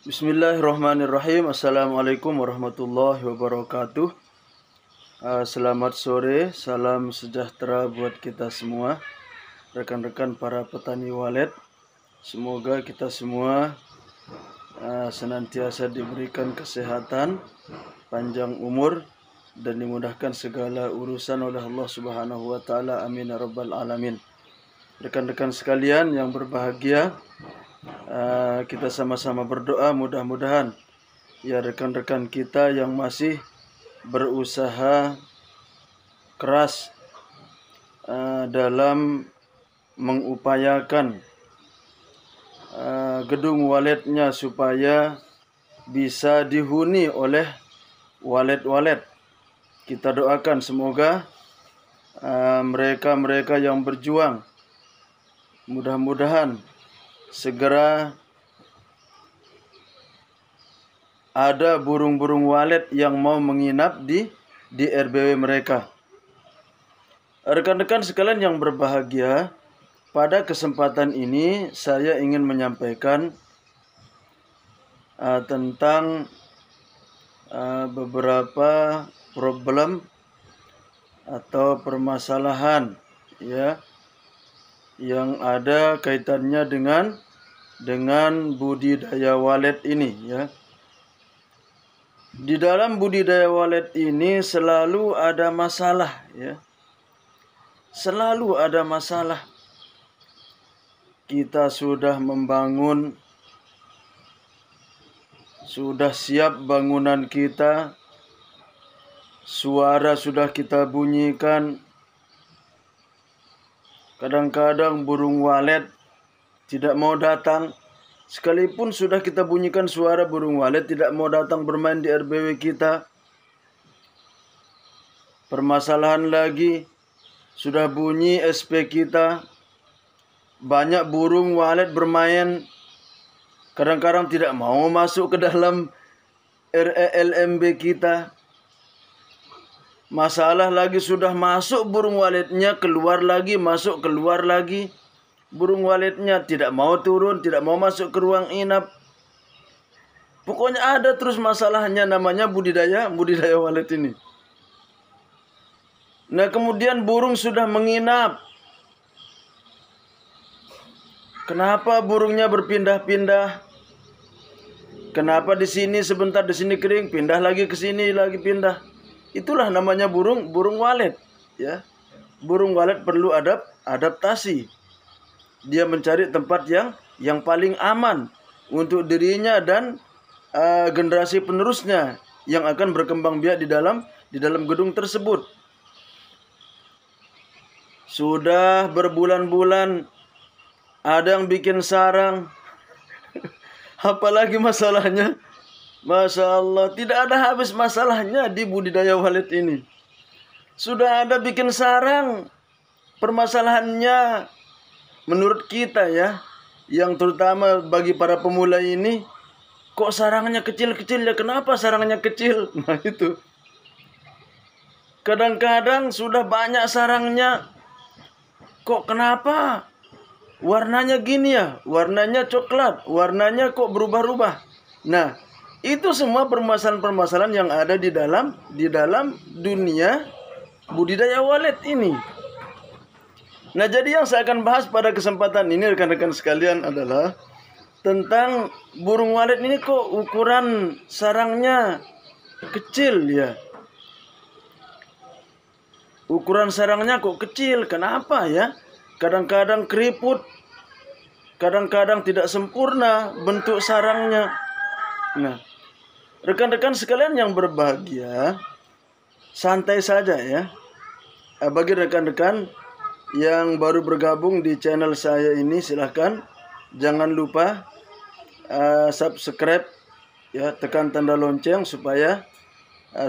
Bismillahirrahmanirrahim. Assalamualaikum warahmatullahi wabarakatuh. Selamat sore, salam sejahtera buat kita semua, rekan-rekan para petani walet. Semoga kita semua senantiasa diberikan kesehatan, panjang umur, dan dimudahkan segala urusan oleh Allah Subhanahu wa taala. Amin ya rabbal alamin. Rekan-rekan sekalian yang berbahagia, kita sama-sama berdoa mudah-mudahan ya rekan-rekan kita yang masih berusaha keras dalam mengupayakan gedung waletnya supaya bisa dihuni oleh walet-walet. Kita doakan semoga mereka-mereka yang berjuang mudah-mudahan segera ada burung-burung walet yang mau menginap di RBW mereka. Rekan-rekan sekalian yang berbahagia, pada kesempatan ini saya ingin menyampaikan tentang beberapa problem atau permasalahan ya yang ada kaitannya dengan budidaya walet ini ya. Di dalam budidaya walet ini selalu ada masalah ya. Selalu ada masalah. Kita sudah membangun, sudah siap bangunan kita, suara sudah kita bunyikan. Kadang-kadang burung walet tidak mau datang. Sekalipun sudah kita bunyikan suara, burung walet tidak mau datang bermain di RBW kita. Permasalahan lagi, sudah bunyi SP kita. Banyak burung walet bermain. Kadang-kadang tidak mau masuk ke dalam RELMB kita. Masalah lagi, sudah masuk burung waletnya, keluar lagi, masuk, keluar lagi. Burung waletnya tidak mau turun, tidak mau masuk ke ruang inap. Pokoknya ada terus masalahnya, namanya budidaya walet ini. Nah, kemudian burung sudah menginap. Kenapa burungnya berpindah-pindah? Kenapa di sini sebentar, di sini kering, pindah lagi ke sini, lagi pindah? Itulah namanya burung walet ya. Burung walet perlu adaptasi. Dia mencari tempat yang paling aman untuk dirinya dan generasi penerusnya yang akan berkembang biak di dalam gedung tersebut. Sudah berbulan-bulan ada yang bikin sarang. Apalagi masalahnya, Masya Allah, tidak ada habis masalahnya di budidaya walet ini. Sudah ada bikin sarang. Permasalahannya menurut kita ya, yang terutama bagi para pemula ini, kok sarangnya kecil-kecil ya? Kenapa sarangnya kecil? Nah itu. Kadang-kadang sudah banyak sarangnya, kok kenapa warnanya gini ya? Warnanya coklat, warnanya kok berubah-ubah. Nah, itu semua permasalahan-permasalahan yang ada di dalam dunia budidaya walet ini. Nah, jadi yang saya akan bahas pada kesempatan ini rekan-rekan sekalian adalah tentang burung walet ini kok ukuran sarangnya kecil ya. Ukuran sarangnya kok kecil, kenapa ya? Kadang-kadang keriput, kadang-kadang tidak sempurna bentuk sarangnya. Nah, rekan-rekan sekalian yang berbahagia, santai saja ya. Bagi rekan-rekan yang baru bergabung di channel saya ini, silahkan jangan lupa subscribe ya, tekan tanda lonceng supaya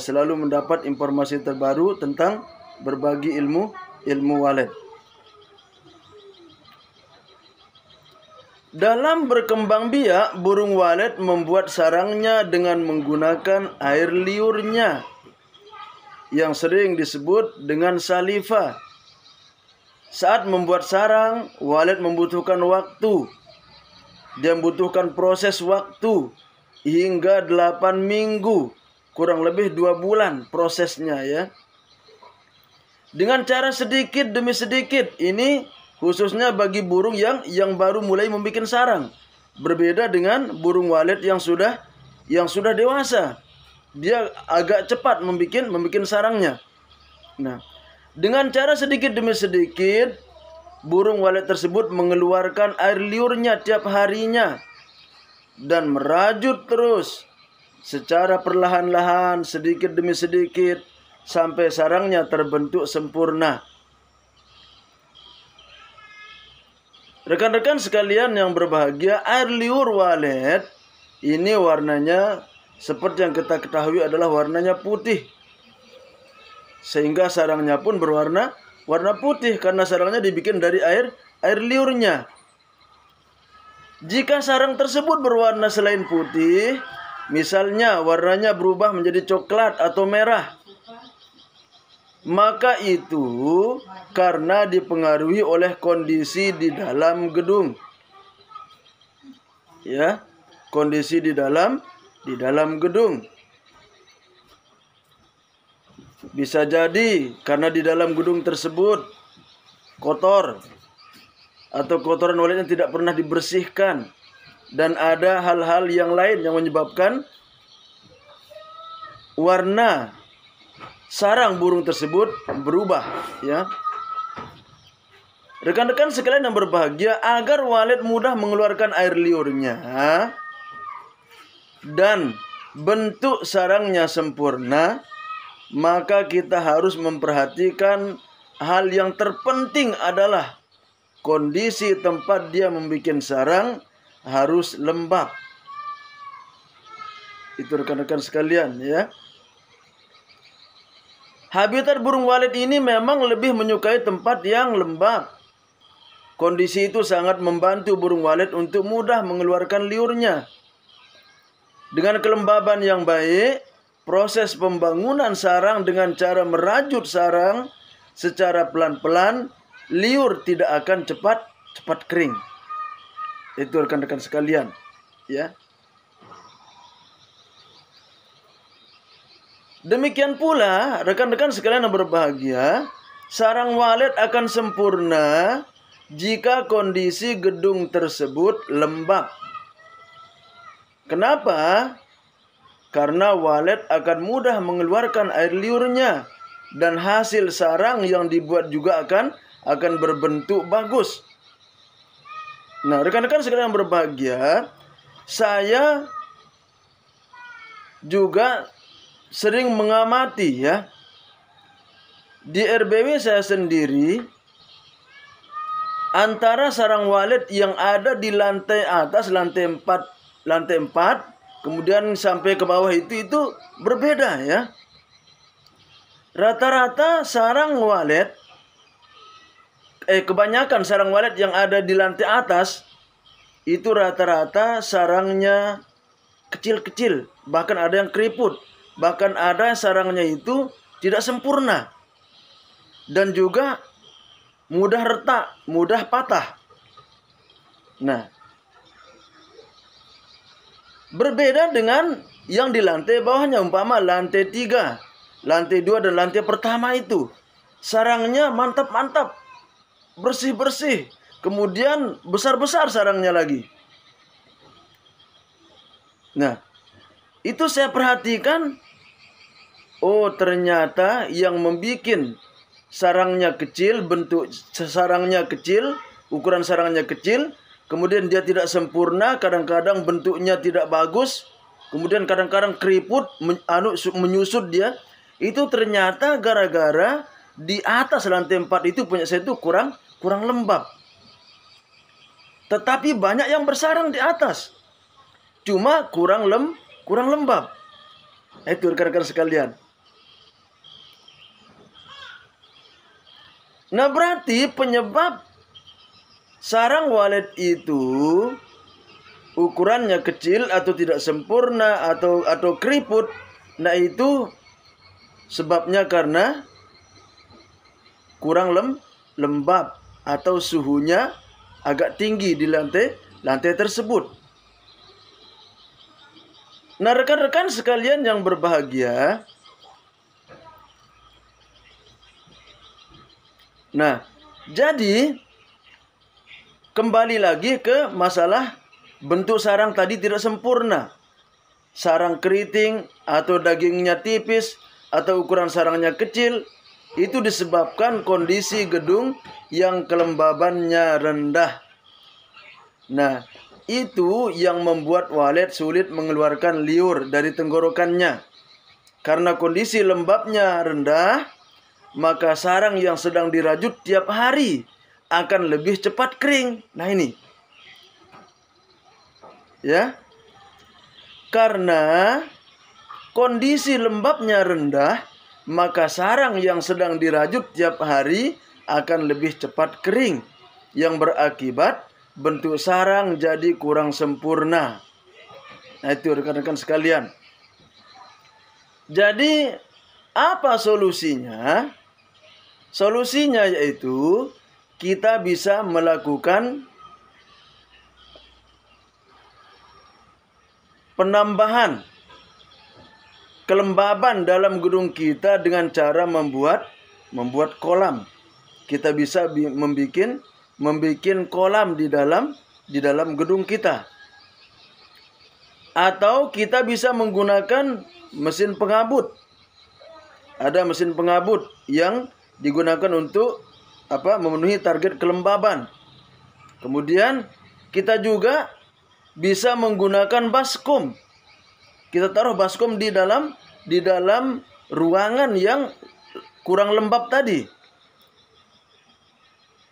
selalu mendapat informasi terbaru tentang berbagi ilmu walet. Dalam berkembang biak, burung walet membuat sarangnya dengan menggunakan air liurnya yang sering disebut dengan saliva. Saat membuat sarang, walet membutuhkan waktu. Dia membutuhkan proses waktu hingga 8 minggu, kurang lebih 2 bulan prosesnya ya. Dengan cara sedikit demi sedikit. Ini khususnya bagi burung yang baru mulai membuat sarang. Berbeda dengan burung walet yang sudah dewasa. Dia agak cepat membuat sarangnya. Nah, dengan cara sedikit demi sedikit, burung walet tersebut mengeluarkan air liurnya tiap harinya dan merajut terus secara perlahan-lahan, sedikit demi sedikit, sampai sarangnya terbentuk sempurna. Rekan-rekan sekalian yang berbahagia, air liur walet ini warnanya seperti yang kita ketahui adalah warnanya putih. Sehingga sarangnya pun warna putih karena sarangnya dibikin dari air liurnya. Jika sarang tersebut berwarna selain putih, misalnya warnanya berubah menjadi coklat atau merah, maka itu karena dipengaruhi oleh kondisi di dalam gedung. Ya, kondisi di dalam gedung. Bisa jadi karena di dalam gedung tersebut kotor atau kotoran waletnya tidak pernah dibersihkan, dan ada hal-hal yang lain yang menyebabkan warna sarang burung tersebut berubah ya. Rekan-rekan sekalian yang berbahagia, agar walet mudah mengeluarkan air liurnya dan bentuk sarangnya sempurna, maka kita harus memperhatikan hal yang terpenting adalah kondisi tempat dia membuat sarang harus lembab. Itu rekan-rekan sekalian ya. Habitat burung walet ini memang lebih menyukai tempat yang lembab. Kondisi itu sangat membantu burung walet untuk mudah mengeluarkan liurnya. Dengan kelembaban yang baik, proses pembangunan sarang dengan cara merajut sarang secara pelan-pelan, liur tidak akan cepat kering. Itu rekan-rekan sekalian ya. Demikian pula rekan-rekan sekalian yang berbahagia, sarang walet akan sempurna jika kondisi gedung tersebut lembab. Kenapa? Karena walet akan mudah mengeluarkan air liurnya dan hasil sarang yang dibuat juga akan berbentuk bagus. Nah, rekan-rekan sekalian yang berbahagia, saya juga sering mengamati ya. Di RBW saya sendiri, antara sarang walet yang ada di lantai atas, lantai 4, kemudian sampai ke bawah itu berbeda ya. Rata-rata sarang walet, kebanyakan sarang walet yang ada di lantai atas itu rata-rata sarangnya kecil-kecil, bahkan ada yang keriput, bahkan ada sarangnya itu tidak sempurna, dan juga mudah retak, mudah patah. Nah, berbeda dengan yang di lantai bawahnya, umpama lantai 3, lantai 2 dan lantai pertama itu sarangnya mantap-mantap, bersih-bersih, kemudian besar-besar sarangnya lagi. Nah, itu saya perhatikan, oh ternyata yang membuat sarangnya kecil, bentuk sarangnya kecil, ukuran sarangnya kecil, kemudian dia tidak sempurna, kadang-kadang bentuknya tidak bagus, kemudian kadang-kadang keriput, menyusut dia. Itu ternyata gara-gara di atas lantai 4 itu punya saya itu kurang lembab. Tetapi banyak yang bersarang di atas, cuma kurang lembab. Itu rekan-rekan sekalian. Nah, berarti penyebab sarang walet itu ukurannya kecil atau tidak sempurna atau keriput, nah itu sebabnya karena kurang lembab atau suhunya agak tinggi di lantai tersebut. Nah, rekan-rekan sekalian yang berbahagia, nah, jadi kembali lagi ke masalah bentuk sarang tadi tidak sempurna. Sarang keriting atau dagingnya tipis atau ukuran sarangnya kecil, itu disebabkan kondisi gedung yang kelembabannya rendah. Nah, itu yang membuat walet sulit mengeluarkan liur dari tenggorokannya. Karena kondisi lembabnya rendah, maka sarang yang sedang dirajut tiap hari akan lebih cepat kering. Nah ini, ya, karena kondisi lembabnya rendah, maka sarang yang sedang dirajut tiap hari akan lebih cepat kering, yang berakibat bentuk sarang jadi kurang sempurna. Nah itu rekan-rekan sekalian. Jadi apa solusinya? Solusinya yaitu kita bisa melakukan penambahan kelembaban dalam gedung kita dengan cara membuat kolam. Kita bisa membuat kolam di dalam gedung kita. Atau kita bisa menggunakan mesin pengabut. Ada mesin pengabut yang digunakan untuk memenuhi target kelembaban. Kemudian kita juga bisa menggunakan baskom. Kita taruh baskom di dalam ruangan yang kurang lembab tadi.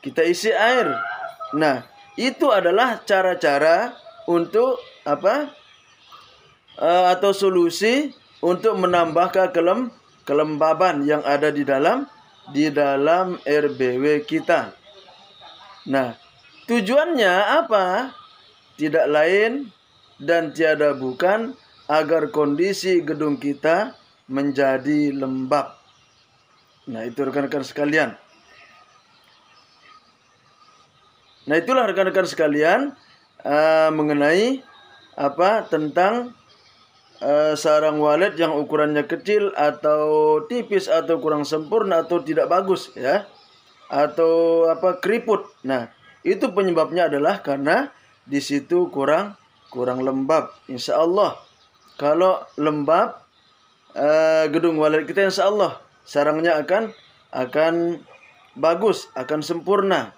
Kita isi air. Nah, itu adalah cara-cara untuk atau solusi untuk menambah kelembaban yang ada di dalam RBW kita. Nah, tujuannya apa? Tidak lain dan tiada bukan agar kondisi gedung kita menjadi lembab. Nah, itu rekan-rekan sekalian. Nah, itulah rekan-rekan sekalian mengenai tentang sarang walet yang ukurannya kecil atau tipis atau kurang sempurna atau tidak bagus, ya, atau keriput. Nah, itu penyebabnya adalah karena di situ kurang lembab. Insya Allah kalau lembab gedung walet kita, insya Allah sarangnya akan bagus, akan sempurna.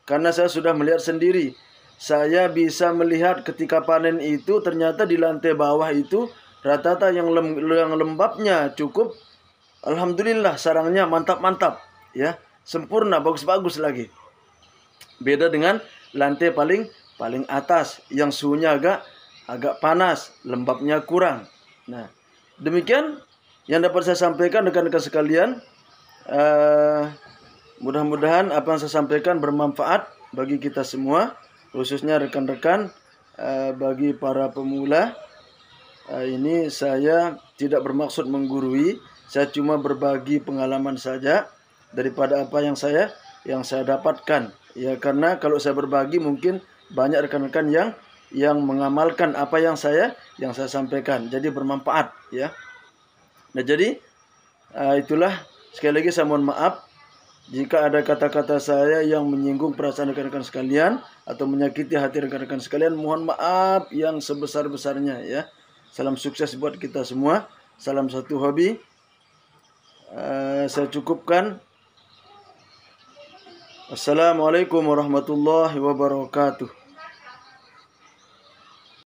Karena saya sudah melihat sendiri. Saya bisa melihat ketika panen itu ternyata di lantai bawah itu rata-rata yang lembabnya cukup, alhamdulillah sarangnya mantap-mantap, ya, sempurna, bagus-bagus lagi. Beda dengan lantai paling atas yang suhunya agak panas, lembabnya kurang. Nah, demikian yang dapat saya sampaikan rekan-rekan sekalian. Mudah-mudahan apa yang saya sampaikan bermanfaat bagi kita semua, khususnya rekan-rekan bagi para pemula. Ini saya tidak bermaksud menggurui, saya cuma berbagi pengalaman saja daripada apa yang saya dapatkan. Ya, karena kalau saya berbagi mungkin banyak rekan-rekan yang mengamalkan apa yang saya sampaikan, jadi bermanfaat, ya. Nah, jadi itulah, sekali lagi saya mohon maaf jika ada kata-kata saya yang menyinggung perasaan rekan-rekan sekalian atau menyakiti hati rekan-rekan sekalian. Mohon maaf yang sebesar-besarnya, ya. Salam sukses buat kita semua. Salam satu hobi. Saya cukupkan. Assalamualaikum warahmatullahi wabarakatuh.